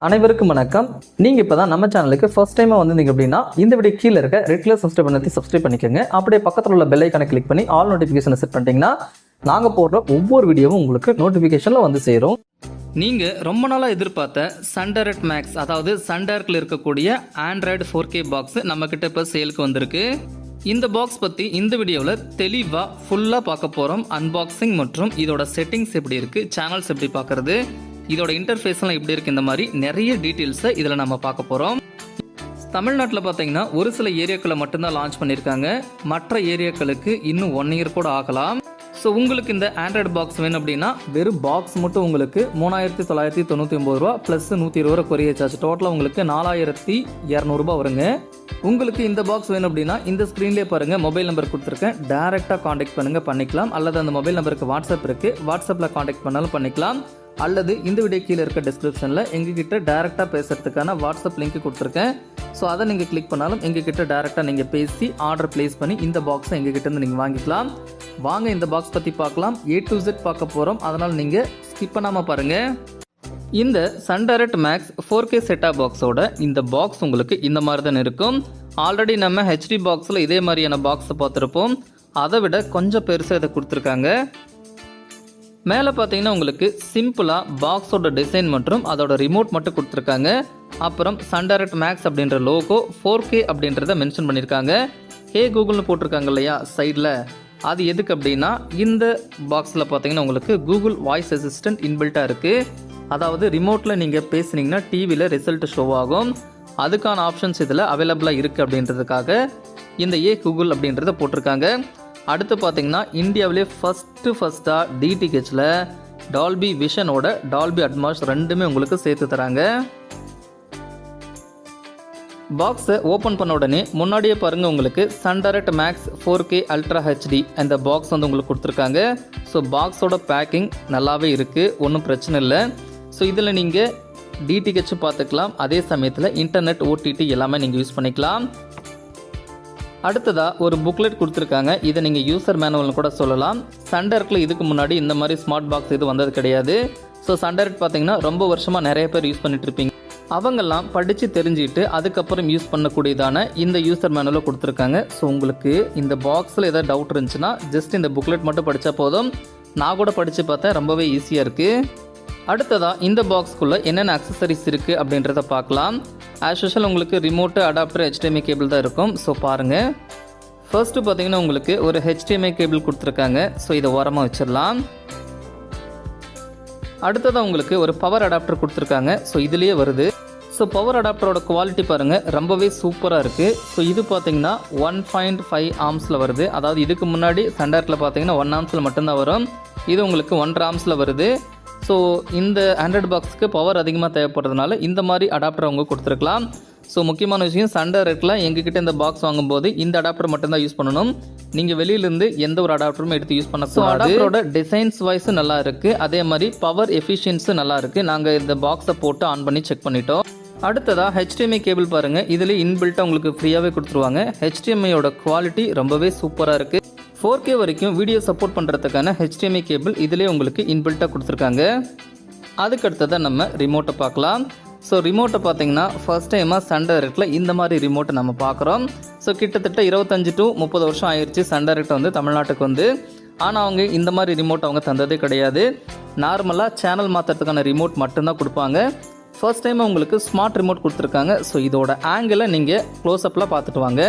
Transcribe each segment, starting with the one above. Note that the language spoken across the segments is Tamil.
அனைவருக்கும் வணக்கம். நீங்க இப்பதான் நம்ம சேனலுக்கு ஃபர்ஸ்ட் டைமா வந்திருந்தீங்க அப்படின்னா இந்த வீடியோ கீழே இருக்க ரெட் கலர் சப்ஸ்கிரைப் பண்ணி சப்ஸ்கிரைப் பண்ணிக்கோங்க. அப்படியே பக்கத்தில் உள்ள பெல் ஐக்கானை கிளிக் பண்ணி ஆல் நோட்டிஃபிகேஷனை செட் பண்ணிட்டீங்கன்னா நாங்க போடுற ஒவ்வொரு வீடியோவும் உங்களுக்கு நோட்டிஃபிகேஷன்ல வந்து சேரும். நீங்க ரொம்ப நாளா எதிர்பார்த்த சன்டைரக்ட் மேக்ஸ், அதாவது சன்டைரக்ட்ல இருக்கக்கூடிய ஆண்ட்ராய்டு 4K பாக்ஸ் நம்ம கிட்ட இப்ப சேலுக்கு வந்திருக்கு. இந்த பாக்ஸ் பத்தி இந்த வீடியோவில் தெளிவா ஃபுல்லா பார்க்க போறோம். அன்பாக்சிங் மற்றும் இதோட செட்டிங்ஸ் எப்படி இருக்கு, சேனல்ஸ் எப்படி பார்க்கறது, இதோட இன்டர்ஃபேஸ்லாம் எப்படி இருக்கு, இந்த மாதிரி நிறைய டீட்டெயில்ஸை இதில் நம்ம பார்க்க போகிறோம். தமிழ்நாட்டில் பார்த்தீங்கன்னா ஒரு சில ஏரியாக்களை மட்டும்தான் லான்ச் பண்ணியிருக்காங்க. மற்ற ஏரியாக்களுக்கு இன்னும் 1 இயர் கூட ஆகலாம். ஸோ உங்களுக்கு இந்த ஆண்ட்ராய்டு பாக்ஸ் வேணும் அப்படின்னா வெறும் பாக்ஸ் மட்டும் உங்களுக்கு 3999 ரூபா ப்ளஸ் 120 ரூபா கொரியர் சார்ஜ், டோட்டலாக உங்களுக்கு 4200 ரூபாய் வருங்க. உங்களுக்கு இந்த பாக்ஸ் வேணும் அப்படின்னா இந்த ஸ்க்ரீன்லேயே பாருங்க, மொபைல் நம்பர் கொடுத்துருக்கேன், டைரெக்டாக காண்டாக்ட் பண்ணிக்கலாம். அல்லது அந்த மொபைல் நம்பருக்கு வாட்ஸ்அப் இருக்கு, வாட்ஸ்அப்பில் காண்டாக்ட் பண்ணாலும் பண்ணிக்கலாம். அல்லது இந்த வீடியோ கீழே இருக்க டிஸ்கிரிப்ஷனில் எங்ககிட்ட டைரெக்டாக பேசுறதுக்கான வாட்ஸ்அப் லிங்க் கொடுத்துருக்கேன். ஸோ அதை நீங்கள் கிளிக் பண்ணாலும் எங்ககிட்ட டைரெக்டாக நீங்கள் பேசி ஆர்டர் பிளேஸ் பண்ணி இந்த பாக்ஸை எங்ககிட்ட இருந்து நீங்கள் வாங்கிக்கலாம். வாங்க இந்த பாக்ஸ் பற்றி பார்க்கலாம். A to Z பார்க்க போகிறோம், அதனால் நீங்கள் ஸ்கிப் பண்ணாமல் பாருங்கள். இந்த சன்டைரக்ட் மேக்ஸ் 4K செட்டாப் பாக்ஸோட இந்த பாக்ஸ் உங்களுக்கு இந்த மாதிரி தான் இருக்கும். ஆல்ரெடி நம்ம HD பாக்ஸில் இதே மாதிரியான பாக்ஸை பார்த்துருப்போம். அதை விட கொஞ்சம் பெருசாக இதை கொடுத்துருக்காங்க. மேலே பார்த்தீங்கன்னா உங்களுக்கு சிம்பிளாக பாக்ஸோட டிசைன் மற்றும் அதோட ரிமோட் மட்டும் கொடுத்துருக்காங்க. அப்புறம் சன்டைரக்ட் மேக்ஸ் அப்படின்ற லோகோ 4K அப்படின்றத மென்ஷன் பண்ணியிருக்காங்க. ஹே கூகுள்னு போட்டிருக்காங்க இல்லையா சைடில், அது எதுக்கு அப்படின்னா இந்த பாக்ஸில் பார்த்தீங்கன்னா உங்களுக்கு கூகுள் வாய்ஸ் அசிஸ்டன்ட் இன்பில்ட்டாக இருக்குது. அதாவது ரிமோட்டில் நீங்கள் பேசுனீங்கன்னா டிவியில் ரிசல்ட் ஷோ ஆகும். அதுக்கான ஆப்ஷன்ஸ் இதில் அவைலபிளாக இருக்குது அப்படின்றதுக்காக இந்த ஏ கூகுள் அப்படின்றத போட்டிருக்காங்க. அடுத்து பார்த்தீங்கன்னா இந்தியாவிலே ஃபஸ்ட்டாக டிடிஹெச்சில் டால்பி விஷனோட டால்பி அட்மாஸ் ரெண்டுமே உங்களுக்கு சேர்த்து தராங்க. பாக்ஸை ஓப்பன் பண்ண உடனே முன்னாடியே பாருங்கள், உங்களுக்கு Sun Direct max 4K ultra HD அந்த பாக்ஸ் வந்து உங்களுக்கு கொடுத்துருக்காங்க. ஸோ பாக்ஸோட பேக்கிங் நல்லாவே இருக்குது, ஒன்றும் பிரச்சனை இல்லை. ஸோ இதில் நீங்கள் டிடிஹெச் பார்த்துக்கலாம், அதே சமயத்தில் இன்டர்நெட் OTT எல்லாமே நீங்கள் யூஸ் பண்ணிக்கலாம். அடுத்ததாக ஒரு புக்லெட் கொடுத்துருக்காங்க, இதை நீங்கள் யூசர் மேனுவல்னு கூட சொல்லலாம். சன்டைரக்டில் இதுக்கு முன்னாடி இந்த மாதிரி ஸ்மார்ட் பாக்ஸ் இது வந்தது கிடையாது. ஸோ சன்டைரக்ட் பார்த்தீங்கன்னா ரொம்ப வருஷமாக நிறைய பேர் யூஸ் பண்ணிட்டு இருப்பீங்க. அவங்கெல்லாம் படித்து தெரிஞ்சுக்கிட்டு அதுக்கப்புறம் யூஸ் பண்ணக்கூடியதான இந்த யூசர் மேனுவலை கொடுத்துருக்காங்க. ஸோ உங்களுக்கு இந்த பாக்ஸில் ஏதாவது டவுட் இருந்துச்சுன்னா ஜஸ்ட் இந்த புக்லெட் மட்டும் படித்தா போதும். நான் கூட படித்து பார்த்தேன், ரொம்பவே ஈஸியாக இருக்குது. அடுத்ததாக இந்த பாக்ஸ்க்குள்ளே என்னென்ன அக்சசரிஸ் இருக்குது அப்படின்றத பார்க்கலாம். ஆஸ் யூஷுவல் உங்களுக்கு ரிமோட்டு, அடாப்டர், HDMI கேபிள் தான் இருக்கும். ஸோ பாருங்கள், ஃபர்ஸ்ட்டு பார்த்தீங்கன்னா உங்களுக்கு ஒரு HDMI கேபிள் கொடுத்துருக்காங்க. ஸோ இதை ஓரமாக வச்சிடலாம். அடுத்ததாக உங்களுக்கு ஒரு பவர் அடாப்டர் கொடுத்துருக்காங்க. ஸோ இதுலேயே வருது. ஸோ பவர் அடாப்டரோட குவாலிட்டி பாருங்கள், ரொம்பவே சூப்பராக இருக்குது. ஸோ இது பார்த்தீங்கன்னா 1.5 ஆம்ஸில் வருது. அதாவது இதுக்கு முன்னாடி சன்டைரக்டில் பார்த்தீங்கன்னா 1 ஆம்ஸில் மட்டும்தான் வரும். இது உங்களுக்கு 1.5 ஆம்ஸில் வருது. ஸோ இந்த ஆண்ட்ராய்டு பாக்ஸுக்கு பவர் அதிகமாக தேவைப்படுறதுனால இந்த மாதிரி அடாப்டர் அவங்க கொடுத்துருக்கலாம். ஸோ முக்கியமான விஷயம், சன்டைரக்டில் எங்ககிட்ட இந்த பாக்ஸ் வாங்கும்போது இந்த அடாப்டர் மட்டும்தான் யூஸ் பண்ணணும். நீங்கள் வெளியிலேருந்து எந்த ஒரு அடாப்டரும் எடுத்து யூஸ் பண்ண. ஸோ அடாப்டரோட டிசைன்ஸ் வைஸும் நல்லா இருக்குது, அதே மாதிரி பவர் எஃபிஷியன்ஸும் நல்லா இருக்குது. நாங்கள் இந்த பாக்ஸை போட்டு ஆன் பண்ணி செக் பண்ணிட்டோம். அடுத்ததாக HDMI கேபிள் பாருங்கள், இதில் இன்பில்ட்டாக உங்களுக்கு ஃப்ரீயாகவே கொடுத்துருவாங்க. HDMIயோட குவாலிட்டி ரொம்பவே சூப்பராக இருக்குது. 4K வரைக்கும் வீடியோ சப்போர்ட் பண்ணுறதுக்கான HDMI கேபிள் இதிலே உங்களுக்கு இன்பில்ட்டாக கொடுத்துருக்காங்க. அதுக்கடுத்ததாக நம்ம ரிமோட்டை பார்க்கலாம். ஸோ ரிமோட்டை பார்த்தீங்கன்னா ஃபர்ஸ்ட் டைமாக சன்டைரக்டில் இந்த மாதிரி ரிமோட்டை நம்ம பார்க்குறோம். ஸோ கிட்டத்தட்ட 25 to 30 வருஷம் ஆயிடுச்சு சன்டைரக்ட் வந்து தமிழ்நாட்டுக்கு வந்து. ஆனால் அவங்க இந்த மாதிரி ரிமோட் அவங்க தந்ததே கிடையாது. நார்மலாக சேனல் மாற்றுறதுக்கான ரிமோட் மட்டும்தான் கொடுப்பாங்க. ஃபர்ஸ்ட் டைம் உங்களுக்கு ஸ்மார்ட் ரிமோட் கொடுத்துருக்காங்க. ஸோ இதோட ஆங்கிளை நீங்கள் க்ளோஸ்அப்பில் பார்த்துட்டு வாங்க.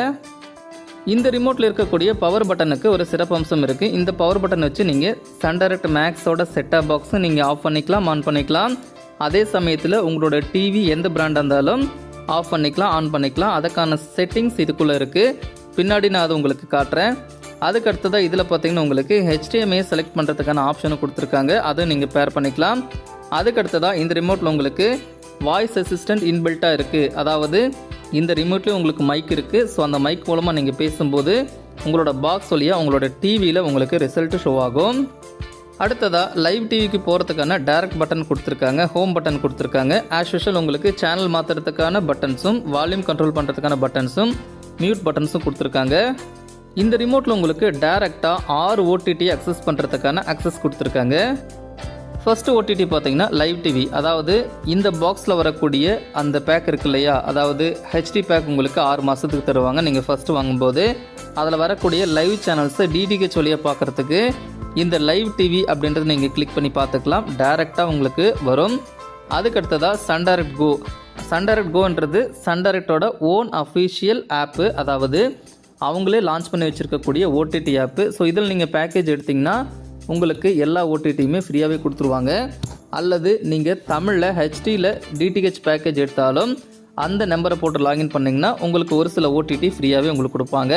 இந்த ரிமோட்டில் இருக்கக்கூடிய பவர் பட்டனுக்கு ஒரு சிறப்பம்சம் இருக்குது. இந்த பவர் பட்டன் வச்சு நீங்கள் சன்டைரக்ட் மேக்ஸோட செட்டாப் பாக்ஸை நீங்கள் ஆஃப் பண்ணிக்கலாம், ஆன் பண்ணிக்கலாம். அதே சமயத்தில் உங்களோட டிவி எந்த பிராண்டாக இருந்தாலும் ஆஃப் பண்ணிக்கலாம், ஆன் பண்ணிக்கலாம். அதுக்கான செட்டிங்ஸ் இதுக்குள்ளே இருக்குது. பின்னாடி நான் அதை உங்களுக்கு காட்டுறேன். அதுக்கு அடுத்ததாக இதில் பார்த்தீங்கன்னா உங்களுக்கு HDMI செலக்ட் பண்ணுறதுக்கான ஆப்ஷனும் கொடுத்துருக்காங்க, அதை நீங்கள் பேர் பண்ணிக்கலாம். அதுக்கு அடுத்ததாக இந்த ரிமோட்டில் உங்களுக்கு வாய்ஸ் அசிஸ்டன்ட் இன்பில்ட்டாக இருக்குது. அதாவது இந்த ரிமோட்லேயும் உங்களுக்கு மைக் இருக்குது. ஸோ அந்த மைக் மூலமாக நீங்கள் பேசும்போது உங்களோட பாக்ஸ் வழியாக உங்களோட டிவியில் உங்களுக்கு ரிசல்ட் ஷோ ஆகும். அடுத்ததாக லைவ் டிவிக்கு போகிறதுக்கான டைரக்ட் பட்டன் கொடுத்துருக்காங்க, ஹோம் பட்டன் கொடுத்துருக்காங்க. ஆஸ் யூஷுவல் உங்களுக்கு சேனல் மாற்றுறதுக்கான பட்டன்ஸும், வால்யூம் கண்ட்ரோல் பண்ணுறதுக்கான பட்டன்ஸும், மியூட் பட்டன்ஸும் கொடுத்துருக்காங்க. இந்த ரிமோட்டில் உங்களுக்கு டைரெக்டாக 6 OTT அக்சஸ் பண்ணுறதுக்கான அக்சஸ் கொடுத்துருக்காங்க. ஃபர்ஸ்ட் ஓடிடி பார்த்தீங்கன்னா லைவ் டிவி, அதாவது இந்த பாக்ஸில் வரக்கூடிய அந்த பேக் இருக்கு இல்லையா, அதாவது ஹெச்டி பேக் உங்களுக்கு 6 மாதத்துக்கு தருவாங்க நீங்கள் ஃபஸ்ட்டு வாங்கும்போது. அதில் வரக்கூடிய லைவ் சேனல்ஸை டிடிஹெச் வழியாக பார்க்குறதுக்கு இந்த லைவ் டிவி அப்படின்றது நீங்கள் கிளிக் பண்ணி பார்த்துக்கலாம், டைரெக்டாக உங்களுக்கு வரும். அதுக்கடுத்ததாக Sun Direct go. Sun Direct கோன்றது சன் டைரக்டோட ஓன் அஃபிஷியல் ஆப்பு, அதாவது அவங்களே லான்ச் பண்ணி வச்சுருக்கக்கூடிய ஓடிடி ஆப்பு. ஸோ இதில் நீங்கள் பேக்கேஜ் எடுத்திங்கன்னா உங்களுக்கு எல்லா ஓடிடியுமே ஃப்ரீயாகவே கொடுத்துருவாங்க. அல்லது நீங்கள் தமிழில் ஹெச்டியில் டிடிஹெச் பேக்கேஜ் எடுத்தாலும் அந்த நம்பரை போட்டு லாகின் பண்ணிங்கன்னா உங்களுக்கு ஒரு சில ஓடிடி ஃப்ரீயாகவே உங்களுக்கு கொடுப்பாங்க.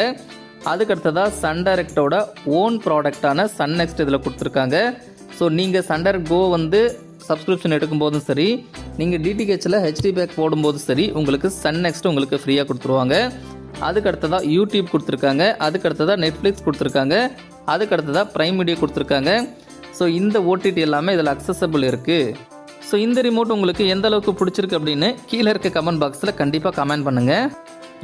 அதுக்கடுத்ததாக சன் டைரக்டோட ஓன் ப்ராடக்டான சன் நெக்ஸ்ட் இதில் கொடுத்துருக்காங்க. ஸோ நீங்கள் சன் டைரக்ட் கோ வந்து சப்ஸ்கிரிப்ஷன் எடுக்கும்போதும் சரி, நீங்கள் டிடிஹெச்சில் ஹெச்டி பேக் போடும்போதும் சரி, உங்களுக்கு சன் நெக்ஸ்ட் உங்களுக்கு ஃப்ரீயாக கொடுத்துருவாங்க. அதுக்கடுத்ததாக யூடியூப் கொடுத்துருக்காங்க, அதுக்கடுத்ததாக நெட்ஃப்ளிக்ஸ் கொடுத்துருக்காங்க, அதுக்கடுத்ததாக ப்ரைம் வீடியோ கொடுத்துருக்காங்க. ஸோ இந்த ஓடிடி எல்லாமே இதில் அக்சசபிள் இருக்குது. ஸோ இந்த ரிமோட் உங்களுக்கு எந்த அளவுக்கு பிடிச்சிருக்கு அப்படின்னு கீழே இருக்க கமெண்ட் பாக்ஸில் கண்டிப்பாக கமெண்ட் பண்ணுங்கள்.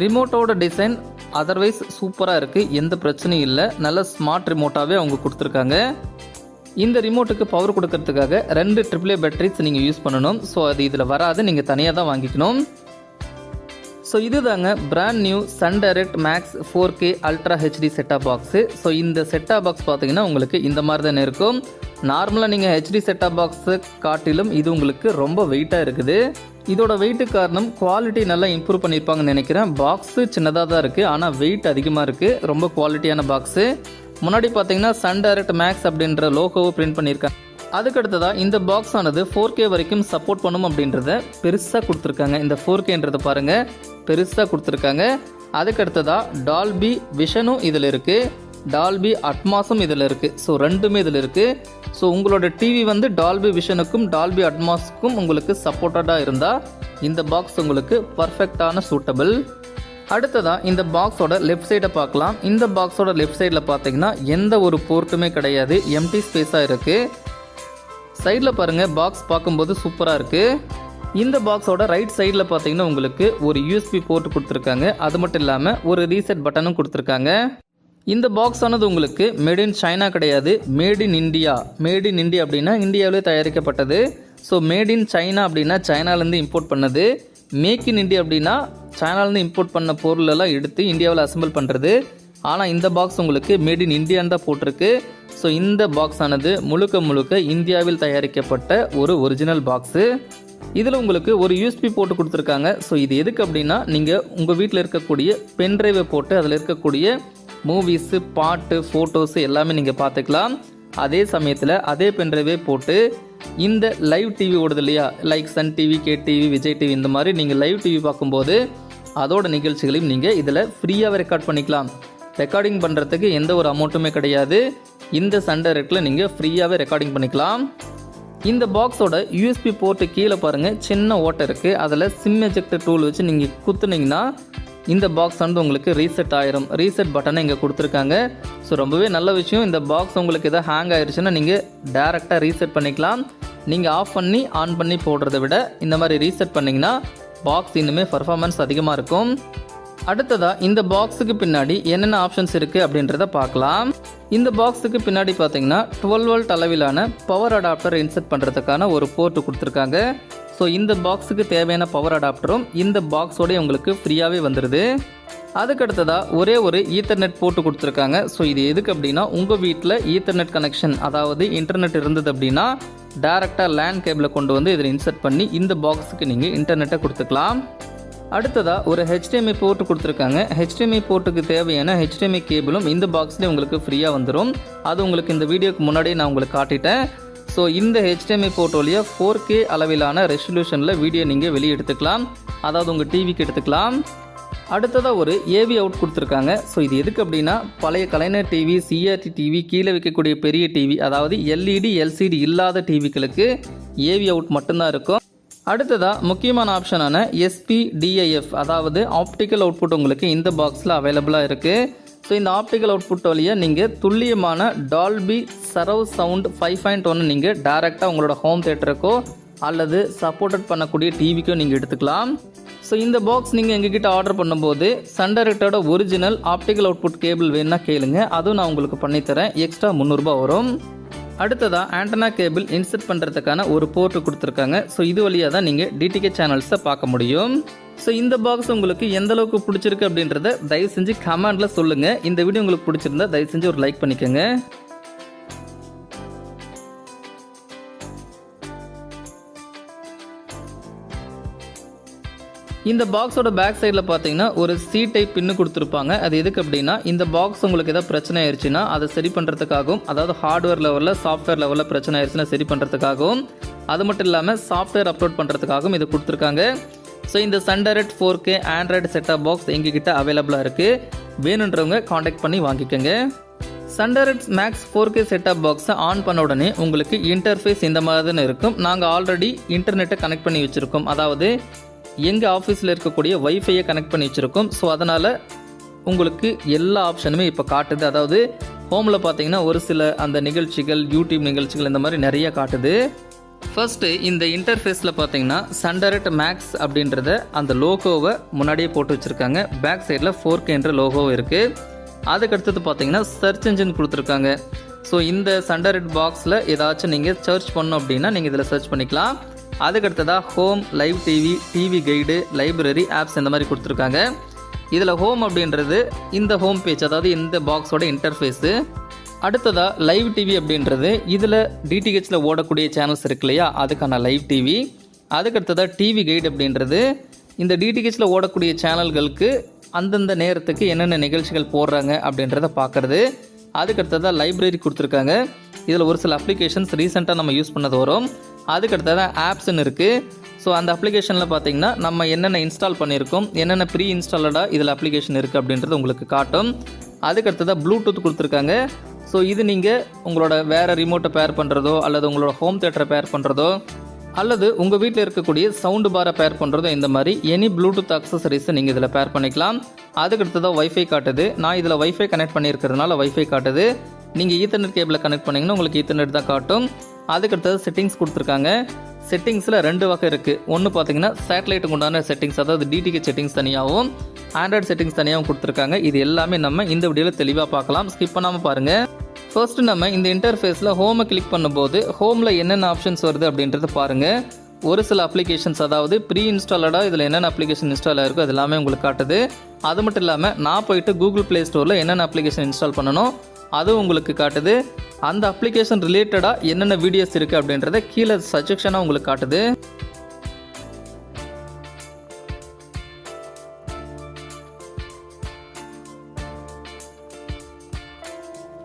ரிமோட்டோட டிசைன் அதர்வைஸ் சூப்பராக இருக்குது, எந்த பிரச்சனையும் இல்லை, நல்ல ஸ்மார்ட் ரிமோட்டாகவே அவங்க கொடுத்துருக்காங்க. இந்த ரிமோட்டுக்கு பவர் கொடுக்கறதுக்காக 2 AAA பேட்டரிஸ் நீங்கள் யூஸ் பண்ணணும். ஸோ அது இதில் வராது, நீங்கள் தனியாக தான் வாங்கிக்கணும். ஸோ இதுதாங்க brand new Sun Direct max 4K ultra HD set top box. So இந்த செட்டாப் பாக்ஸ் பார்த்தீங்கன்னா உங்களுக்கு இந்த மாதிரி தானே இருக்கும். நார்மலாக நீங்கள் ஹெச்டி செட்டாப் பாக்ஸு காட்டிலும் இது உங்களுக்கு ரொம்ப வெயிட்டாக இருக்குது. இதோட வெயிட்டு காரணம் குவாலிட்டி நல்லா இம்ப்ரூவ் பண்ணியிருப்பாங்கன்னு நினைக்கிறேன். பாக்ஸு சின்னதாக தான் இருக்குது, ஆனால் வெயிட் அதிகமாக இருக்குது. ரொம்ப குவாலிட்டியான பாக்ஸு. முன்னாடி பார்த்தீங்கன்னா சன் டைரக்ட் மேக்ஸ் அப்படின்ற லோகோவை பிரிண்ட் பண்ணியிருக்காங்க. அதுக்கடுத்ததாக இந்த பாக்ஸ் ஆனது 4K வரைக்கும் சப்போர்ட் பண்ணும் அப்படின்றத பெருசாக கொடுத்துருக்காங்க. இந்த 4Kன்றதை பாருங்கள், பெருசாக கொடுத்துருக்காங்க. அதுக்கடுத்ததாக டால்பி விஷனும் இதில் இருக்குது, டால்பி அட்மாஸும் இதில் இருக்குது. ஸோ ரெண்டுமே இதில் இருக்குது. ஸோ உங்களோட டிவி வந்து டால்பி விஷனுக்கும் டால்பி அட்மாஸுக்கும் உங்களுக்கு சப்போர்ட்டடாக இருந்தால் இந்த பாக்ஸ் உங்களுக்கு பர்ஃபெக்டான சூட்டபிள். அடுத்ததாக இந்த பாக்ஸோட லெஃப்ட் சைடை பார்க்கலாம். இந்த பாக்ஸோட லெஃப்ட் சைடில் பார்த்தீங்கன்னா எந்த ஒரு போர்ட்டுமே கிடையாது, எம்டி ஸ்பேஸாக இருக்குது. சைடில் பாருங்கள், பாக்ஸ் பார்க்கும்போது சூப்பராக இருக்குது. இந்த பாக்ஸோட ரைட் சைடில் பார்த்தீங்கன்னா உங்களுக்கு ஒரு யூஎஸ்பி போர்ட் கொடுத்துருக்காங்க. அது மட்டும் இல்லாமல் ஒரு ரீசெட் பட்டனும் கொடுத்துருக்காங்க. இந்த பாக்ஸ் ஆனது உங்களுக்கு மேட் இன் சைனா கிடையாது, made in India. Made in India அப்படின்னா இந்தியாவிலே தயாரிக்கப்பட்டது. ஸோ மேட் இன் சைனா அப்படின்னா சைனாலேருந்து இம்போர்ட் பண்ணது. மேக் இன் இந்தியா அப்படின்னா சைனாலேருந்து இம்போர்ட் பண்ண பொருளெல்லாம் எடுத்து இந்தியாவில் அசம்பிள் பண்ணுறது. ஆனால் இந்த பாக்ஸ் உங்களுக்கு மேட் இன் இந்தியான்னு தான் போட்டிருக்கு. ஸோ இந்த பாக்ஸ் ஆனது முழுக்க இந்தியாவில் தயாரிக்கப்பட்ட ஒரு ஒரிஜினல் பாக்ஸு. இதில் உங்களுக்கு ஒரு யூஎஸ்பி போட்டு கொடுத்துருக்காங்க. ஸோ இது எதுக்கு அப்படின்னா நீங்கள் உங்கள் வீட்டில் இருக்கக்கூடிய பென்ட்ரைவை போட்டு அதில் இருக்கக்கூடிய மூவிஸு, பாட்டு, ஃபோட்டோஸு எல்லாமே நீங்கள் பார்த்துக்கலாம். அதே சமயத்தில் அதே பென்ட்ரைவே போட்டு இந்த லைவ் டிவி ஓடுது இல்லையா, like Sun TV, K TV, Vijay TV, இந்த மாதிரி நீங்கள் லைவ் டிவி பார்க்கும்போது அதோட நிகழ்ச்சிகளையும் நீங்கள் இதில் ஃப்ரீயாகவே ரெக்கார்ட் பண்ணிக்கலாம். ரெக்கார்டிங் பண்ணுறதுக்கு எந்த ஒரு அமௌண்ட்டுமே கிடையாது. இந்த சன் டைரக்டில் நீங்கள் ஃப்ரீயாகவே ரெக்கார்டிங் பண்ணிக்கலாம். இந்த பாக்ஸோட யூஎஸ்பி போர்ட்டு கீழே பாருங்கள், சின்ன ஓட்டை இருக்குது. அதில் சிம் எஜெக்டர் டூல் வச்சு நீங்கள் குத்துனீங்கன்னா இந்த பாக்ஸ் வந்து உங்களுக்கு ரீசெட் ஆயிரும். ரீசெட் பட்டனை இங்கே கொடுத்துருக்காங்க. ஸோ ரொம்பவே நல்ல விஷயம். இந்த பாக்ஸ் உங்களுக்கு எதாவது ஹேங் ஆயிடுச்சுன்னா நீங்கள் டேரெக்டாக ரீசெட் பண்ணிக்கலாம். நீங்கள் ஆஃப் பண்ணி ஆன் பண்ணி போடுறத விட இந்த மாதிரி ரீசெட் பண்ணிங்கன்னா பாக்ஸ் இன்னுமே பர்ஃபார்மன்ஸ் அதிகமாக இருக்கும். அடுத்ததாக இந்த பாக்ஸுக்கு பின்னாடி என்னென்ன ஆப்ஷன்ஸ் இருக்குது அப்படின்றத பார்க்கலாம். இந்த பாக்ஸுக்கு பின்னாடி பார்த்தீங்கன்னா 12 வோல்ட் அளவிலான பவர் அடாப்டர் இன்செர்ட் பண்ணுறதுக்கான ஒரு போர்ட்டு கொடுத்துருக்காங்க. ஸோ இந்த பாக்ஸுக்கு தேவையான பவர் அடாப்டரும் இந்த பாக்ஸோடய உங்களுக்கு ஃப்ரீயாகவே வந்துடுது. அதுக்கடுத்ததாக ஒரே ஒரு ஈத்தர்நெட் போட்டு கொடுத்துருக்காங்க. ஸோ இது எதுக்கு அப்படின்னா உங்கள் வீட்டில் ஈத்தர்நெட் கனெக்ஷன், அதாவது இன்டர்நெட் இருந்தது அப்படின்னா டேரெக்டாக லேண்ட் கேபிளை கொண்டு வந்து இதில் இன்செர்ட் பண்ணி இந்த பாக்ஸுக்கு நீங்கள் இன்டர்நெட்டை கொடுத்துக்கலாம். அடுத்ததாக ஒரு HDMI போர்ட்டு கொடுத்துருக்காங்க. HDMI போர்ட்டுக்கு தேவையான HDMI கேபிளும் இந்த பாக்ஸ்லேயே உங்களுக்கு ஃப்ரீயாக வந்துடும். அது உங்களுக்கு இந்த வீடியோக்கு முன்னாடியே நான் உங்களுக்கு காட்டிட்டேன். ஸோ இந்த HDMI போர்ட் வழியாக 4K அளவிலான ரெசல்யூஷனில் வீடியோ நீங்கள் வெளியே எடுத்துக்கலாம், அதாவது உங்கள் டிவிக்கு எடுத்துக்கலாம். அடுத்ததாக ஒரு AV அவுட் கொடுத்துருக்காங்க. ஸோ இது எதுக்கு அப்படின்னா பழைய கலைஞர் டிவி, CRT டிவி, கீழே வைக்கக்கூடிய பெரிய டிவி, அதாவது LED, LCD இல்லாத டிவிகளுக்கு AV அவுட் மட்டும்தான் இருக்கும். அடுத்ததாக முக்கியமான ஆப்ஷனான SPDIF, அதாவது ஆப்டிக்கல் அவுட்புட் உங்களுக்கு இந்த பாக்ஸில் அவைலபிளாக இருக்குது. ஸோ இந்த ஆப்டிக்கல் அவுட்புட் வழியாக நீங்கள் துல்லியமான டால்பி சரவ் சவுண்ட் 5.1 நீங்கள் டைரெக்டாக உங்களோட ஹோம் தியேட்டருக்கோ அல்லது சப்போர்ட்டட் பண்ணக்கூடிய டிவிக்கோ நீங்கள் எடுத்துக்கலாம். ஸோ இந்த பாக்ஸ் நீங்கள் எங்ககிட்ட ஆர்டர் பண்ணும்போது சன் டைரக்டோட ஒரிஜினல் ஆப்டிக்கல் அவுட்புட் கேபிள் வேணுன்னா கேளுங்க, அதுவும் நான் உங்களுக்கு பண்ணித்தரேன். எக்ஸ்ட்ரா 300 ரூபாய் வரும். அடுத்ததாக ஆண்டனா கேபிள் இன்சர்ட் பண்ணுறதுக்கான ஒரு போர்ட்டு கொடுத்துருக்காங்க. ஸோ இது வழியாக தான் நீங்கள் டிடிகே சேனல்ஸை பார்க்க முடியும். ஸோ இந்த பாக்ஸ் உங்களுக்கு எந்த அளவுக்கு பிடிச்சிருக்கு அப்படின்றத தயவு செஞ்சு கமெண்டில் சொல்லுங்கள். இந்த வீடியோ உங்களுக்கு பிடிச்சிருந்தா தயவு செஞ்சு ஒரு லைக் பண்ணிக்கோங்க. இந்த பாக்ஸோட பேக் சைடில் பார்த்தீங்கன்னா ஒரு சி டைப் பின்னு கொடுத்துருப்பாங்க. அது எதுக்கு அப்படின்னா இந்த பாக்ஸ் உங்களுக்கு ஏதாவது பிரச்சனை ஆயிடுச்சுன்னா அதை சரி பண்ணுறதுக்காகவும், அதாவது ஹார்ட்வேர் லெவலில் சாஃப்ட்வேர் லெவலில் பிரச்சனை ஆயிடுச்சுன்னா சரி பண்ணுறதுக்காகவும், அது மட்டும் இல்லாமல் சாஃப்ட்வேர் அப்லோட் பண்ணுறதுக்காகவும் இது கொடுத்துருக்காங்க. ஸோ இந்த Sun Direct 4K Android setup box எங்ககிட்ட அவைலபிளாக இருக்குது. வேணுன்றவங்க காண்டாக்ட் பண்ணி வாங்கிக்கோங்க. சன்டைரக்ட் மேக்ஸ் 4K செட்டப் பாக்ஸை ஆன் பண்ண உடனே உங்களுக்கு இன்டர்ஃபேஸ் இந்த மாதிரி தான் இருக்கும். நாங்கள் ஆல்ரெடி இன்டர்நெட்டை கனெக்ட் பண்ணி வச்சுருக்கோம். அதாவது எங்கள் ஆஃபீஸில் இருக்கக்கூடிய வைஃபையை கனெக்ட் பண்ணி வச்சுருக்கோம். ஸோ அதனால் உங்களுக்கு எல்லா ஆப்ஷனுமே இப்போ காட்டுது. அதாவது ஹோமில் பார்த்தீங்கன்னா ஒரு சில அந்த நிகழ்ச்சிகள், யூடியூப் நிகழ்ச்சிகள் இந்த மாதிரி நிறைய காட்டுது. ஃபர்ஸ்ட்டு இந்த இன்டர்ஃபேஸில் பார்த்தீங்கன்னா சன்டைரக்ட் மேக்ஸ் அப்படின்றத அந்த லோகோவை முன்னாடியே போட்டு வச்சுருக்காங்க. பேக் சைடில் 4Kன்ற லோகோ இருக்குது. அதுக்கடுத்தது பார்த்தீங்கன்னா சர்ச் இன்ஜின் கொடுத்துருக்காங்க. ஸோ இந்த சன்டைரக்ட் பாக்ஸில் ஏதாச்சும் நீங்கள் சர்ச் பண்ணோம் அப்படின்னா நீங்கள் இதில் சர்ச் பண்ணிக்கலாம். அதுக்கடுத்ததாக home, live TV, TV guide, library, apps இந்த மாதிரி கொடுத்துருக்காங்க. இதில் ஹோம் அப்படின்றது இந்த ஹோம் பேஜ், அதாவது இந்த பாக்ஸோட இன்டர்ஃபேஸு. அடுத்ததாக லைவ் டிவி அப்படின்றது இதில் டிடிஹெச்சில் ஓடக்கூடிய சேனல்ஸ் இருக்கு இல்லையா, அதுக்கான லைவ் டிவி. அதுக்கடுத்ததாக டிவி கைடு அப்படின்றது இந்த டிடிஹெச்சில் ஓடக்கூடிய சேனல்களுக்கு அந்தந்த நேரத்துக்கு என்னென்ன நிகழ்ச்சிகள் போடுறாங்க அப்படின்றத பார்க்குறது. அதுக்கடுத்ததாக லைப்ரரி கொடுத்துருக்காங்க. இதில் ஒரு சில அப்ளிகேஷன்ஸ் ரீசெண்டாக நம்ம யூஸ் பண்ணது வரும். அதுக்கடுத்ததாக ஆப்ஸ்ன்னு இருக்குது. ஸோ அந்த அப்ளிகேஷனில் பார்த்தீங்கன்னா நம்ம என்னென்ன இன்ஸ்டால் பண்ணியிருக்கோம், என்னென்ன ப்ரீ இன்ஸ்டாலடாக இதில் அப்ளிகேஷன் இருக்குது அப்படின்றது உங்களுக்கு காட்டும். அதுக்கடுத்ததாக ப்ளூடூத் கொடுத்துருக்காங்க. ஸோ இது நீங்கள் உங்களோட வேறு ரிமோட்டை பேர் பண்ணுறதோ, அல்லது உங்களோட ஹோம் தியேட்டரை பேர் பண்ணுறதோ, அல்லது உங்கள் வீட்டில் இருக்கக்கூடிய சவுண்டு பாரை பேர் பண்ணுறதோ, இந்த மாதிரி எனி ப்ளூடூத் அக்சசரிஸை நீங்கள் இதில் பேர் பண்ணிக்கலாம். அதுக்கடுத்ததாக வைஃபை காட்டுது. நான் இதில் வைஃபை கனெக்ட் பண்ணியிருக்கிறதுனால வைஃபை காட்டுது. நீங்கள் ஈத்தர்நெட் கேபிளை கனெக்ட் பண்ணிங்கன்னா உங்களுக்கு ஈத்தர்நெட் தான் காட்டும். அதுக்கடுத்தது செட்டிங்ஸ் கொடுத்துருக்காங்க. செட்டிங்ஸில் 2 வகை இருக்குது. ஒன்று பார்த்தீங்கன்னா சேட்டலைட்டுக்கு உண்டான செட்டிங்ஸ், அதாவது டிடிஹெச் செட்டிங்ஸ் தனியாகவும், ஆண்ட்ராய்டு செட்டிங்ஸ் தனியாகவும் கொடுத்துருக்காங்க. இது எல்லாமே நம்ம இந்த வீடியோவில் தெளிவாக பார்க்கலாம். ஸ்கிப் பண்ணாமல் பாருங்கள். ஃபர்ஸ்ட்டு நம்ம இந்த இன்டர்ஃபேஸில் ஹோமை கிளிக் பண்ணும்போது ஹோமில் என்னென்ன ஆப்ஷன்ஸ் வருது அப்படின்றத பாருங்கள். ஒரு சில அப்ளிகேஷன்ஸ், அதாவது ப்ரீ இன்ஸ்டாலடாக இதில் என்னென்ன அப்ளிகேஷன் இன்ஸ்டால் ஆகிருக்கோ அது எல்லாமே உங்களுக்கு காட்டுது. அது மட்டும் இல்லாமல் நான் போயிட்டு கூகுள் ப்ளே ஸ்டோரில் என்னென்ன அப்ளிகேஷன் இன்ஸ்டால் பண்ணணும் அதுவும் உங்களுக்கு காட்டுது. அந்த அப்ளிகேஷன் ரிலேட்டடாக என்னென்ன வீடியோஸ் இருக்குது அப்படின்றத கீழே சஜெக்ஷனாக உங்களுக்கு காட்டுது.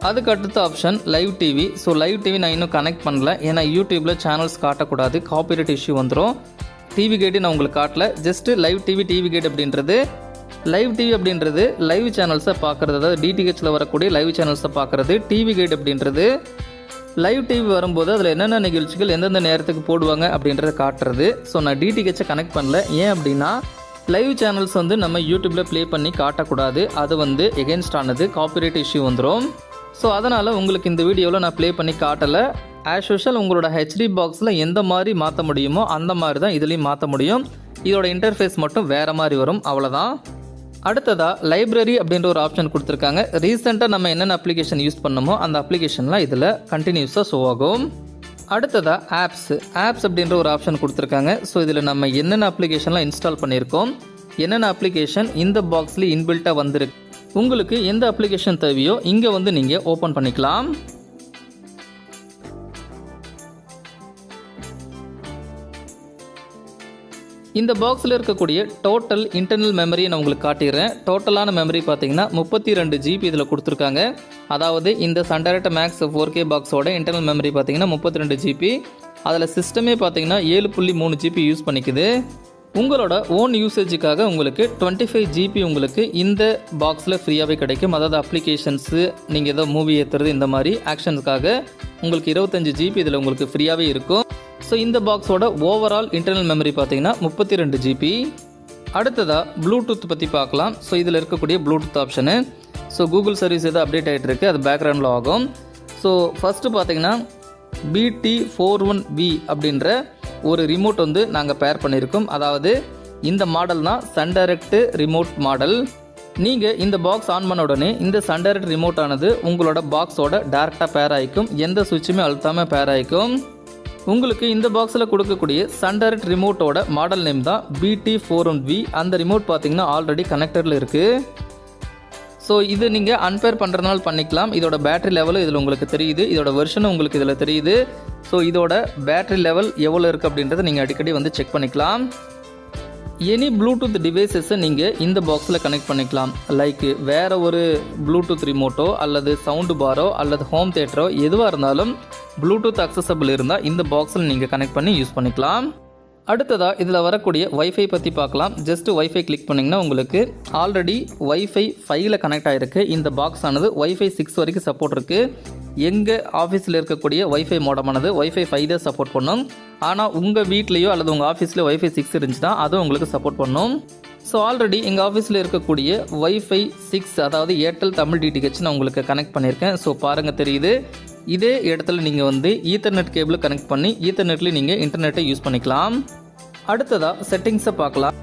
அதுக்கு அடுத்த option live TV. So live TV நான் இன்னும் கனெக்ட் பண்ணல, ஏன்னா யூடியூப்பில் சேனல்ஸ் காட்டக்கூடாது, காப்பிரைட் இஷ்யூ வந்துடும். டிவி கைடு நான் உங்களுக்கு காட்டல, just live TV, TV guide அப்படின்றது. லைவ் டிவி அப்படின்றது லைவ் சேனல்ஸை பார்க்குறது, அதாவது டிடிஹெச்சில் வரக்கூடிய லைவ் சேனல்ஸை பார்க்குறது. டிவி கைடு அப்படின்றது லைவ் டிவி வரும்போது அதில் என்னென்ன நிகழ்ச்சிகள் எந்தெந்த நேரத்துக்கு போடுவாங்க அப்படின்றத காட்டுறது. ஸோ நான் டிடிஹெச்சை கனெக்ட் பண்ணல. ஏன் அப்படின்னா லைவ் சேனல்ஸ் நம்ம யூடியூப்பில் ப்ளே பண்ணி காட்டக்கூடாது, அது எகென்ஸ்ட் ஆனது, காப்பிரைட் இஷ்யூ வந்துடும். ஸோ அதனால் உங்களுக்கு இந்த வீடியோவில் நான் ப்ளே பண்ணி காட்டலை. ஆஸ் யூஷுவல் உங்களோட ஹெச்டி பாக்ஸில் எந்த மாதிரி மாற்ற முடியுமோ அந்த மாதிரி தான் இதுலேயும் மாற்ற முடியும். இதோட இன்டர்ஃபேஸ் மட்டும் வேறு மாதிரி வரும், அவ்வளோதான். அடுத்ததாக லைப்ரரி அப்படின்ற ஒரு ஆப்ஷன் கொடுத்துருக்காங்க. ரீசெண்டாக நம்ம என்னென்ன அப்ளிகேஷன் யூஸ் பண்ணமோ அந்த அப்ளிகேஷன்லாம் இதில் கண்டினியூஸாக ஷோ ஆகும். அடுத்ததாக ஆப்ஸ் அப்படின்ற ஒரு ஆப்ஷன் கொடுத்துருக்காங்க. ஸோ இதில் நம்ம என்னென்ன அப்ளிகேஷன்லாம் இன்ஸ்டால் பண்ணியிருக்கோம், என்னென்ன அப்ளிகேஷன் இந்த பாக்ஸில் இன்பில்ட்டாக வந்திருக்கு, உங்களுக்கு எந்த அப்ளிகேஷன் தேவையோ இங்கே நீங்கள் ஓப்பன் பண்ணிக்கலாம். இந்த பாக்ஸில் இருக்கக்கூடிய டோட்டல் இன்டர்னல் மெமரியை நான் உங்களுக்கு காட்டிடுறேன். டோட்டலான மெமரி பார்த்தீங்கன்னா 32 GB இதில் கொடுத்துருக்காங்க. அதாவது இந்த சன்டைரக்ட் மேக்ஸ் 4K பாக்ஸோட இன்டர்னல் மெமரி பார்த்தீங்கன்னா 32 GB. அதில் சிஸ்டமே பார்த்தீங்கன்னா 7.3 GB யூஸ் பண்ணிக்குது. உங்களோட ஓன் யூசேஜுக்காக உங்களுக்கு 25 GB உங்களுக்கு இந்த பாக்ஸில் ஃப்ரீயாகவே கிடைக்கும். அதாவது அப்ளிகேஷன்ஸு, நீங்கள் ஏதோ மூவி ஏற்றுறது, இந்த மாதிரி ஆக்ஷன்ஸுக்காக உங்களுக்கு 25 GB இதில் உங்களுக்கு ஃப்ரீயாகவே இருக்கும். ஸோ இந்த பாக்ஸோட ஓவரால் இன்டர்னல் மெமரி பார்த்தீங்கன்னா 32 GB. அடுத்ததாக ப்ளூடூத் பற்றி பார்க்கலாம். ஸோ இதில் இருக்கக்கூடிய Bluetooth option, so Google service எதாவது அப்டேட் ஆகிட்டு இருக்குது, அது பேக்ரவுண்டில் ஆகும். ஸோ ஃபஸ்ட்டு பார்த்தீங்கன்னா BT41V அப்படின்ற ஒரு ரிமோட் நாங்கள் பேர் பண்ணியிருக்கோம். அதாவது இந்த மாடல் தான் சன்டைரக்ட் ரிமோட் மாடல். நீங்கள் இந்த பாக்ஸ் ஆன் பண்ண உடனே இந்த சன்டைரக்ட் ரிமோட் ஆனது உங்களோட பாக்ஸோட டேரெக்டாக பேர் ஆகிக்கும். எந்த சுவிட்சுமே அழுத்தாமல் பேர் ஆகிக்கும். உங்களுக்கு இந்த பாக்ஸில் கொடுக்கக்கூடிய சன்டைரக்ட் ரிமோட்டோட மாடல் நேம் தான் BT41V. அந்த ரிமோட் பார்த்தீங்கன்னா ஆல்ரெடி கனெக்டரில் இருக்குது. ஸோ இது நீங்கள் அன்பேர் பண்ணுறதுனால பண்ணிக்கலாம். இதோட பேட்டரி லெவலும் இதில் உங்களுக்கு தெரியுது, இதோட வெர்ஷனும் உங்களுக்கு இதில் தெரியுது. ஸோ இதோட பேட்டரி லெவல் எவ்வளோ இருக்குது அப்படின்றத நீங்கள் அடிக்கடி வந்து செக் பண்ணிக்கலாம். எனி ப்ளூடூத் டிவைசஸை நீங்கள் இந்த பாக்ஸில் கனெக்ட் பண்ணிக்கலாம். லைக் வேறு ஒரு ப்ளூடூத் ரிமோட்டோ அல்லது சவுண்டு பாரோ அல்லது ஹோம் தியேட்டரோ எதுவாக இருந்தாலும் ப்ளூடூத் அக்சசபிள் இருந்தால் இந்த பாக்ஸில் நீங்கள் கனெக்ட் பண்ணி யூஸ் பண்ணிக்கலாம். அடுத்ததாக இதில் வரக்கூடிய வைஃபை பற்றி பார்க்கலாம். ஜஸ்ட்டு வைஃபை கிளிக் பண்ணிங்கன்னா உங்களுக்கு ஆல்ரெடி வைஃபை 5ல் கனெக்ட் ஆகிருக்கு. இந்த பாக்ஸ் ஆனது வைஃபை 6 வரைக்கும் சப்போர்ட் இருக்குது. எங்கள் ஆஃபீஸில் இருக்கக்கூடிய வைஃபை மோடமானது வைஃபை 5 தான் சப்போர்ட் பண்ணும். ஆனால் உங்கள் வீட்லேயோ அல்லது உங்கள் ஆஃபீஸ்லேயோ வைஃபை 6 இருந்துச்சுன்னா அதுவும் உங்களுக்கு சப்போர்ட் பண்ணும். ஸோ ஆல்ரெடி எங்கள் ஆஃபீஸில் இருக்கக்கூடிய வைஃபை 6 அதாவது ஏர்டெல் தமிழ் DTH நான் உங்களுக்கு கனெக்ட் பண்ணியிருக்கேன். ஸோ பாருங்கள் தெரியுது. இதே இடத்துல நீங்கள் வந்து ஈத்தர்நெட் கேபிள் கனெக்ட் பண்ணி ஈத்தர்நெட்லேயும் நீங்கள் இன்டர்நெட்டை யூஸ் பண்ணிக்கலாம். அடுத்ததாக செட்டிங்ஸை பார்க்கலாம்.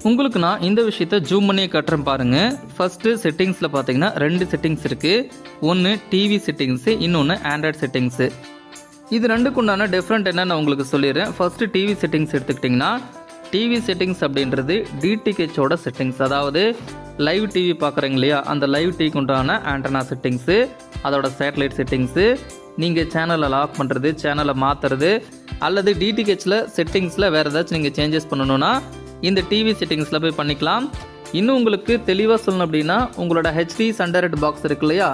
உங்களுக்கு நான் இந்த விஷயத்தை ஜூம் பண்ணியே காட்டுறேன் பாருங்கள். ஃபஸ்ட்டு செட்டிங்ஸில் பார்த்தீங்கன்னா 2 செட்டிங்ஸ் இருக்குது. ஒன்று டிவி செட்டிங்ஸு, இன்னொன்று ஆண்ட்ராய்ட் செட்டிங்ஸு. இது ரெண்டுக்கு உண்டான டிஃப்ரெண்ட் என்னன்னு நான் உங்களுக்கு சொல்லிடுறேன். ஃபஸ்ட்டு டிவி செட்டிங்ஸ் எடுத்துக்கிட்டிங்கன்னா டிவி செட்டிங்ஸ் அப்படின்றது DTHோட செட்டிங்ஸ். அதாவது லைவ் டிவி பார்க்குறீங்க இல்லையா, அந்த லைவ் டிவிக்கு உண்டான ஆண்டனா செட்டிங்ஸு, அதோட சேட்டலைட் செட்டிங்ஸு, நீங்கள் சேனலை லாக் பண்ணுறது, சேனலை மாற்றுறது அல்லது DTHல செட்டிங்ஸில் வேறு ஏதாச்சும் நீங்கள் சேஞ்சஸ் பண்ணணுன்னா இந்த டிவி செட்டிங்ஸில் போய் பண்ணிக்கலாம். இன்னும் உங்களுக்கு தெளிவாக சொல்லணும் அப்படின்னா உங்களோட HD சன்டைரக்ட் பாக்ஸ் இருக்கு இல்லையா,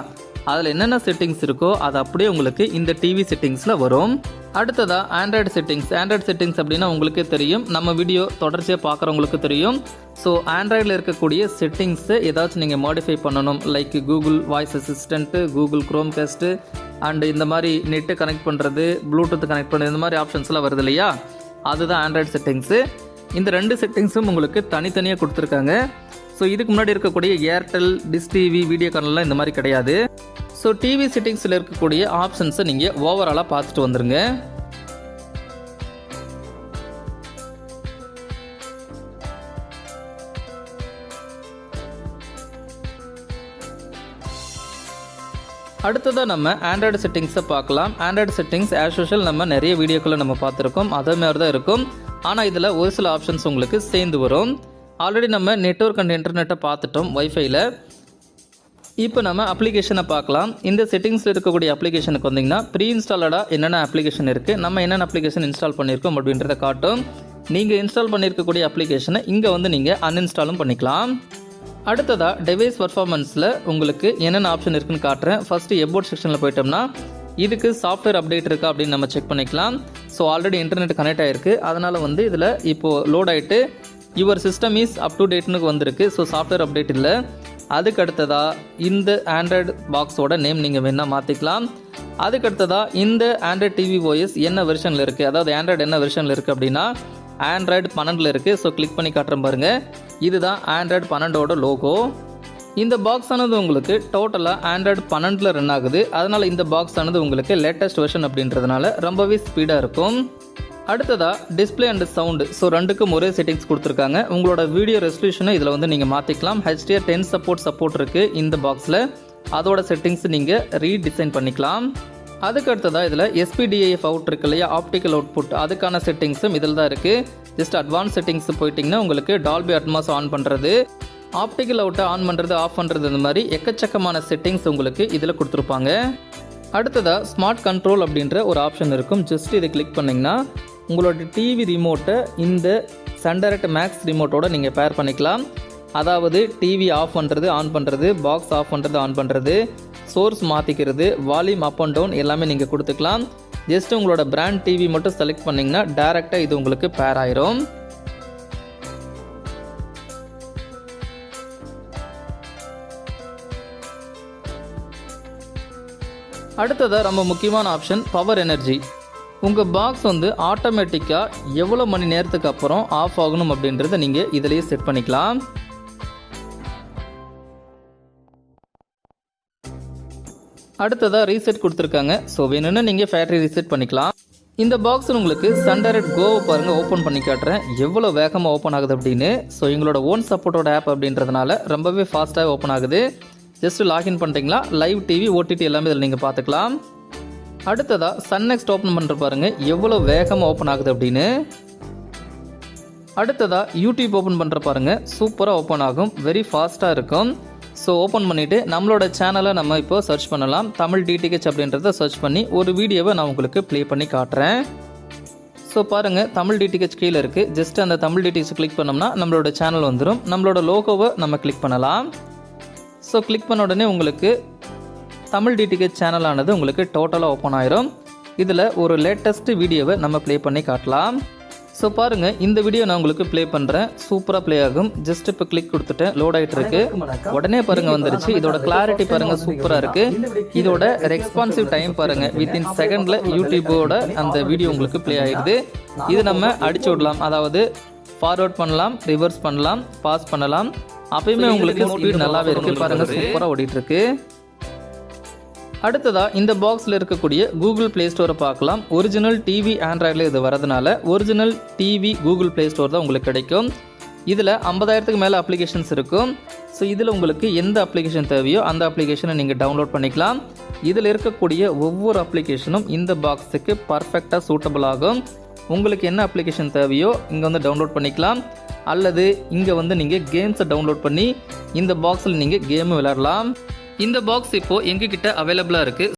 அதில் என்னென்ன செட்டிங்ஸ் இருக்கோ அது அப்படியே உங்களுக்கு இந்த டிவி செட்டிங்ஸில் வரும். அடுத்ததாக ஆண்ட்ராய்டு செட்டிங்ஸ். ஆண்ட்ராய்டு செட்டிங்ஸ் அப்படின்னா உங்களுக்கே தெரியும், நம்ம வீடியோ தொடர்ச்சியாக பார்க்குறவங்களுக்கு தெரியும். ஸோ ஆண்ட்ராய்டில் இருக்கக்கூடிய செட்டிங்ஸை ஏதாச்சும் நீங்கள் மாடிஃபை பண்ணணும், like Google voice assistant, Google chrome cost and இந்த மாதிரி நெட்டு கனெக்ட் பண்ணுறது, ப்ளூடூத் கனெக்ட் பண்ணுறது, இந்த மாதிரி ஆப்ஷன்ஸ்லாம் வருது இல்லையா, அதுதான் ஆண்ட்ராய்டு செட்டிங்ஸு. இந்த 2 செட்டிங்ஸும் உங்களுக்கு தனித்தனியாக கொடுத்துருக்காங்க. ஸோ இதுக்கு முன்னாடி இருக்கக்கூடிய ஏர்டெல், டிஷ் டிவி, வீடியோகான்லாம் இந்த மாதிரி கிடையாது. ஸோ டிவி செட்டிங்ஸில் இருக்கக்கூடிய ஆப்ஷன்ஸை நீங்கள் ஓவராலாக பார்த்துட்டு வந்துடுங்க. அடுத்ததாக நம்ம ஆண்ட்ராய்டு செட்டிங்ஸை பார்க்கலாம். ஆண்ட்ராய்டு செட்டிங்ஸ் ஆஸ் யூஷுவல் நம்ம நிறைய வீடியோக்களை நம்ம பார்த்துருக்கோம், அதே மாதிரி தான் இருக்கும். ஆனால் இதில் ஒரு சில ஆப்ஷன்ஸ் உங்களுக்கு சேர்ந்து வரும். ஆல்ரெடி நம்ம நெட்வொர்க் அண்ட் இன்டர்நெட்டை பார்த்துட்டோம் வைஃபைல. இப்போ நம்ம அப்ளிகேஷனை பார்க்கலாம். இந்த செட்டிங்ஸில் இருக்கக்கூடிய அப்ளிகேஷனுக்கு வந்தீங்கன்னா ப்ரீ இன்ஸ்டாலடாக என்னென்ன அப்ளிகேஷன் இருக்குது, நம்ம என்னென்ன அப்ளிகேஷன் இன்ஸ்டால் பண்ணியிருக்கோம் அப்படின்றத காட்டும். நீங்கள் இன்ஸ்டால் பண்ணியிருக்கக்கூடிய அப்ளிகேஷனை இங்கே வந்து நீங்கள் அன்இன்ஸ்டாலும் பண்ணிக்கலாம். அடுத்ததாக டிவைஸ் பர்ஃபார்மன்ஸில் உங்களுக்கு என்னென்ன ஆப்ஷன் இருக்குன்னு காட்டுறேன். ஃபஸ்ட்டு எபோட் செக்ஷனில் போயிட்டோம்னா இதுக்கு சாஃப்ட்வேர் அப்டேட் இருக்கா அப்படின்னு நம்ம செக் பண்ணிக்கலாம். ஸோ ஆல்ரெடி இன்டர்நெட் கனெக்ட் ஆகிருக்கு, அதனால் வந்து இதில் இப்போது லோட் ஆகிட்டு your system is up to டேட்னு வந்திருக்கு. ஸோ சாஃப்ட்வேர் அப்டேட் இல்லை. அதுக்கு அடுத்ததாக இந்த ஆண்ட்ராய்டு பாக்ஸோட நேம் நீங்கள் வேணால் மாற்றிக்கலாம். அதுக்கு அடுத்ததாக இந்த ஆண்ட்ராய்டு டிவி OS என்ன வெர்ஷனில் இருக்குது, அதாவது ஆண்ட்ராய்டு என்ன வெர்ஷனில் இருக்குது அப்படின்னா ஆண்ட்ராய்டு 12 இருக்குது. ஸோ கிளிக் பண்ணி காட்டுறேன் பாருங்கள், இதுதான் ஆண்ட்ராய்டு 12ஓட லோகோ. இந்த பாக்ஸ் ஆனது உங்களுக்கு டோட்டலாக ஆண்ட்ராய்டு 12 ரன் ஆகுது. அதனால் இந்த பாக்ஸ் ஆனது உங்களுக்கு லேட்டஸ்ட் வெர்ஷன் அப்படின்றதுனால ரொம்பவே ஸ்பீடாக இருக்கும். அடுத்ததாக டிஸ்பிளே அண்ட் சவுண்டு. ஸோ ரெண்டுக்கும் ஒரே செட்டிங்ஸ் கொடுத்துருக்காங்க. உங்களோட வீடியோ ரெசல்யூஷனை இதில் வந்து நீங்கள் மாற்றிக்கலாம். HDR10 சப்போர்ட் இருக்குது இந்த பாக்ஸில். அதோட செட்டிங்ஸ் நீங்கள் ரீடிசைன் பண்ணிக்கலாம். அதுக்கு அடுத்ததாக இதில் SPDIF அவுட் இருக்கு இல்லையா, ஆப்டிக்கல் அவுட்புட், அதுக்கான செட்டிங்ஸும் இதில் தான் இருக்குது. ஜஸ்ட் அட்வான்ஸ் செட்டிங்ஸ் போயிட்டிங்கன்னா உங்களுக்கு டால்பி அட்மாஸ் ஆன் பண்ணுறது, ஆப்டிக்கல் அவுட்டை ஆன் பண்ணுறது, ஆஃப் பண்ணுறது, இந்த மாதிரி எக்கச்சக்கமான செட்டிங்ஸ் உங்களுக்கு இதில் கொடுத்துருப்பாங்க. அடுத்ததாக ஸ்மார்ட் கண்ட்ரோல் அப்படின்ற ஒரு ஆப்ஷன் இருக்கும். ஜஸ்ட் இதை கிளிக் பண்ணிங்கன்னா உங்களோட டிவி ரிமோட்டை இந்த சன்டைரக்ட் மேக்ஸ் ரிமோட்டோட நீங்கள் பேர் பண்ணிக்கலாம். அதாவது டிவி ஆஃப் பண்ணுறது, ஆன் பண்ணுறது, பாக்ஸ் ஆஃப் பண்ணுறது, ஆன் பண்ணுறது, சோர்ஸ் மாற்றிக்கிறது, வால்யூம் அப் அண்ட் டவுன் எல்லாமே நீங்கள் கொடுத்துக்கலாம். ஜஸ்ட் உங்களோட பிராண்ட் டிவி மட்டும் செலக்ட் பண்ணிங்கன்னா டேரெக்டாக இது உங்களுக்கு பேர் ஆயிரும். அடுத்ததாக ரொம்ப முக்கியமான ஆப்ஷன் பவர் எனர்ஜி. உங்கள் பாக்ஸ் வந்து ஆட்டோமேட்டிக்காக எவ்வளோ மணி நேரத்துக்கு அப்புறம் ஆஃப் ஆகணும் அப்படின்றத நீங்கள் இதிலேயே செட் பண்ணிக்கலாம். அடுத்ததாக ரீசெட் கொடுத்துருக்காங்க. ஸோ வேணும்னா நீங்கள் ஃபேக்ட்ரி ரீசெட் பண்ணிக்கலாம். இந்த பாக்ஸில் உங்களுக்கு சன்டைரக்ட் கோவை பாருங்கள் ஓப்பன் பண்ணி காட்டுறேன் எவ்வளோ வேகமாக ஓப்பன் ஆகுது அப்படின்னு. ஸோ எங்களோட ஓன் சப்போர்ட்டோட ஆப் அப்படின்றதுனால ரொம்பவே ஃபாஸ்ட்டாக ஓப்பன் ஆகுது. ஜஸ்ட் லாகின் பண்ணிட்டீங்களா லைவ் டிவி ஓடிடி எல்லாமே இதில் நீங்கள் பார்த்துக்கலாம். அடுத்ததாக சன் நெக்ஸ்ட் ஓப்பன் பண்ணுற பாருங்கள் எவ்வளோ வேகமாக ஓப்பன் ஆகுது அப்படின்னு. அடுத்ததாக யூடியூப் ஓப்பன் பண்ணுற பாருங்கள் சூப்பராக ஓப்பன் ஆகும், வெரி ஃபாஸ்ட்டாக இருக்கும். ஸோ ஓப்பன் பண்ணிவிட்டு நம்மளோட சேனலை நம்ம இப்போ சர்ச் பண்ணலாம். தமிழ் டிடிஹெச் அப்படின்றத சர்ச் பண்ணி ஒரு வீடியோவை நான் உங்களுக்கு ப்ளே பண்ணி காட்டுறேன். ஸோ பாருங்கள் தமிழ் டிடிஹெச் கீழே இருக்குது. ஜஸ்ட் அந்த தமிழ் டிடிஹெச் கிளிக் பண்ணோம்னா நம்மளோட சேனல் வந்துடும். நம்மளோட லோகோவை நம்ம கிளிக் பண்ணலாம். ஸோ கிளிக் பண்ண உடனே உங்களுக்கு தமிழ் டிடிஹெச் சேனலானது உங்களுக்கு டோட்டலாக ஓப்பன் ஆயிரும். இதில் ஒரு லேட்டஸ்ட் வீடியோவை நம்ம ப்ளே பண்ணி காட்டலாம். ஸோ பாருங்கள் இந்த வீடியோ நான் உங்களுக்கு ப்ளே பண்ணுறேன், சூப்பராக ப்ளே ஆகும். ஜஸ்ட் இப்போ கிளிக் கொடுத்துட்டேன், லோட் ஆகிட்டு இருக்கு. உடனே பாருங்கள் வந்துருச்சு. இதோட கிளாரிட்டி பாருங்கள் சூப்பராக இருக்குது. இதோட ரெஸ்பான்சிவ் டைம் பாருங்கள் வித்தின் செகண்டில் யூடியூபோட அந்த வீடியோ உங்களுக்கு ப்ளே ஆகிடுது. இது நம்ம அடிச்சு விடலாம், அதாவது ஃபார்வர்ட் பண்ணலாம், ரிவர்ஸ் பண்ணலாம், பாஸ் பண்ணலாம். அப்பயுமே உங்களுக்கு ஸ்பீட் நல்லாவே இருக்குது பாருங்கள், சூப்பராக ஓடிட்டு இருக்கு. அடுத்ததாக இந்த பாக்ஸில் இருக்கக்கூடிய கூகுள் ப்ளே ஸ்டோரை பார்க்கலாம். ஒரிஜினல் டிவி ஆண்ட்ராய்டில் இது வரதுனால original TV Google play store தான் உங்களுக்கு கிடைக்கும். இதில் 50,000க்கு மேலே அப்ளிகேஷன்ஸ் இருக்கும். ஸோ இதில் உங்களுக்கு எந்த அப்ளிகேஷன் தேவையோ அந்த அப்ளிகேஷனை நீங்கள் டவுன்லோட் பண்ணிக்கலாம். இதில் இருக்கக்கூடிய ஒவ்வொரு அப்ளிகேஷனும் இந்த பாக்ஸுக்கு பர்ஃபெக்டாக சூட்டபிள் ஆகும். உங்களுக்கு என்ன அப்ளிகேஷன் தேவையோ இங்கே வந்து டவுன்லோட் பண்ணிக்கலாம். அல்லது இங்கே வந்து நீங்கள் கேம்ஸை டவுன்லோட் பண்ணி இந்த பாக்ஸில் நீங்கள் கேமும் விளையாடலாம். இந்த பாக்ஸ் இப்போது எங்ககிட்ட அவைலபிளாக இருக்குது.